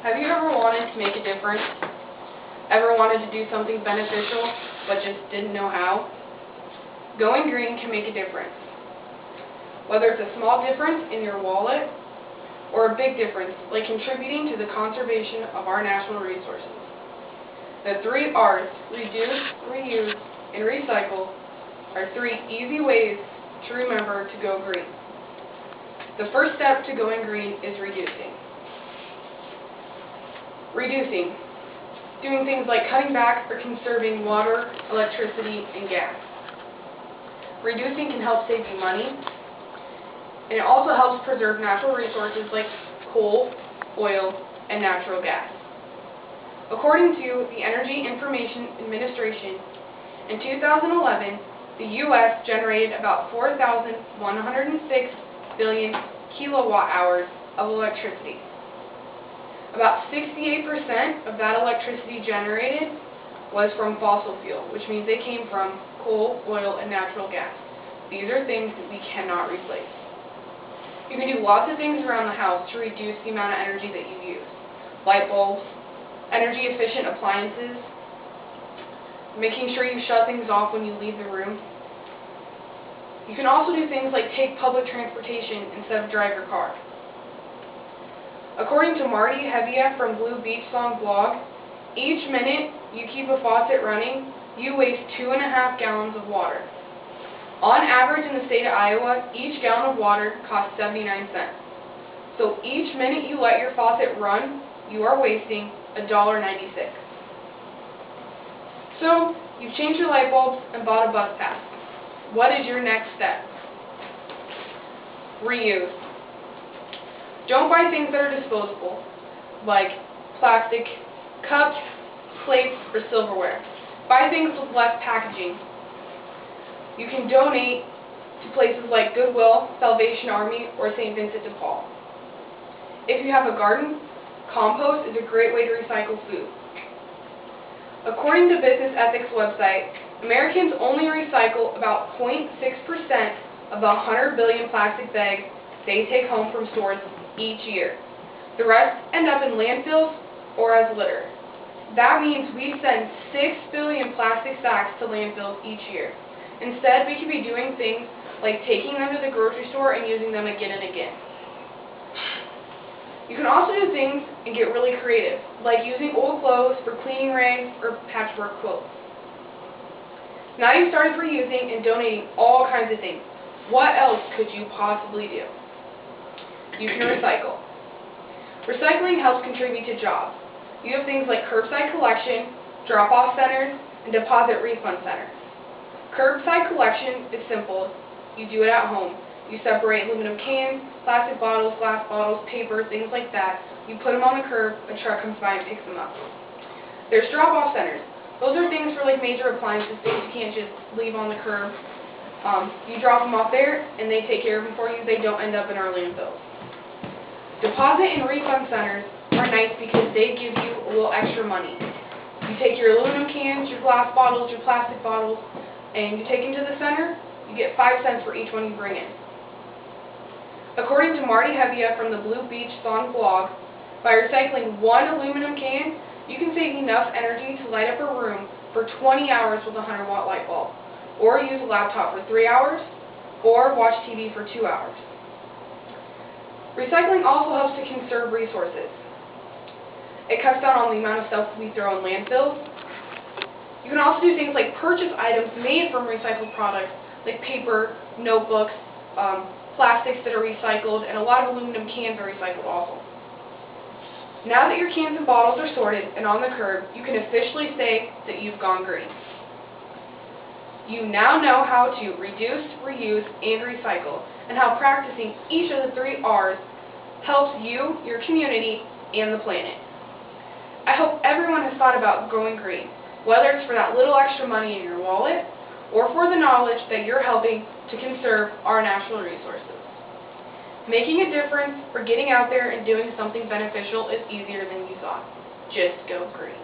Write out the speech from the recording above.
Have you ever wanted to make a difference? Ever wanted to do something beneficial, but just didn't know how? Going green can make a difference. Whether it's a small difference in your wallet, or a big difference, like contributing to the conservation of our natural resources. The 3 R's, reduce, reuse, and recycle, are 3 easy ways to remember to go green. The first step to going green is reducing. Reducing. Doing things like cutting back or conserving water, electricity, and gas. Reducing can help save you money, and it also helps preserve natural resources like coal, oil, and natural gas. According to the Energy Information Administration, in 2011, the U.S. generated about 4,106 billion kilowatt hours of electricity. About 68% of that electricity generated was from fossil fuel, which means they came from coal, oil, and natural gas. These are things that we cannot replace. You can do lots of things around the house to reduce the amount of energy that you use. Light bulbs, energy-efficient appliances, making sure you shut things off when you leave the room. You can also do things like take public transportation instead of drive your car. According to Marty Hevia from Blue Beach Song blog, each minute you keep a faucet running, you waste 2.5 gallons of water. On average in the state of Iowa, each gallon of water costs 79 cents. So each minute you let your faucet run, you are wasting $1.96. So, you've changed your light bulbs and bought a bus pass. What is your next step? Reuse. Don't buy things that are disposable, like plastic cups, plates, or silverware. Buy things with less packaging. You can donate to places like Goodwill, Salvation Army, or St. Vincent de Paul. If you have a garden, compost is a great way to recycle food. According to Business Ethics website, Americans only recycle about 0.6% of the 100 billion plastic bags they take home from stores each year. The rest end up in landfills or as litter. That means we send 6 billion plastic sacks to landfills each year. Instead, we could be doing things like taking them to the grocery store and using them again and again. You can also do things and get really creative, like using old clothes for cleaning rags or patchwork quilts. Now you've started reusing and donating all kinds of things. What else could you possibly do? You can recycle. Recycling helps contribute to jobs. You have things like curbside collection, drop-off centers, and deposit refund centers. Curbside collection is simple. You do it at home. You separate aluminum cans, plastic bottles, glass bottles, paper, things like that. You put them on the curb, a truck comes by and picks them up. There's drop-off centers. Those are things for like major appliances, things you can't just leave on the curb. You drop them off there, and they take care of them for you. They don't end up in our landfills. Deposit and refund centers are nice because they give you a little extra money. You take your aluminum cans, your glass bottles, your plastic bottles, and you take them to the center, you get 5 cents for each one you bring in. According to Marty Hevia from the Blue Beach Song blog, by recycling 1 aluminum can, you can save enough energy to light up a room for 20 hours with a 100-watt light bulb, or use a laptop for 3 hours, or watch TV for 2 hours. Recycling also helps to conserve resources. It cuts down on the amount of stuff we throw in landfills. You can also do things like purchase items made from recycled products, like paper, notebooks, plastics that are recycled, and a lot of aluminum cans are recycled also. Now that your cans and bottles are sorted and on the curb, you can officially say that you've gone green. You now know how to reduce, reuse, and recycle, and how practicing each of the 3 R's helps you, your community, and the planet. I hope everyone has thought about going green, whether it's for that little extra money in your wallet, or for the knowledge that you're helping to conserve our natural resources. Making a difference or getting out there and doing something beneficial is easier than you thought. Just go green.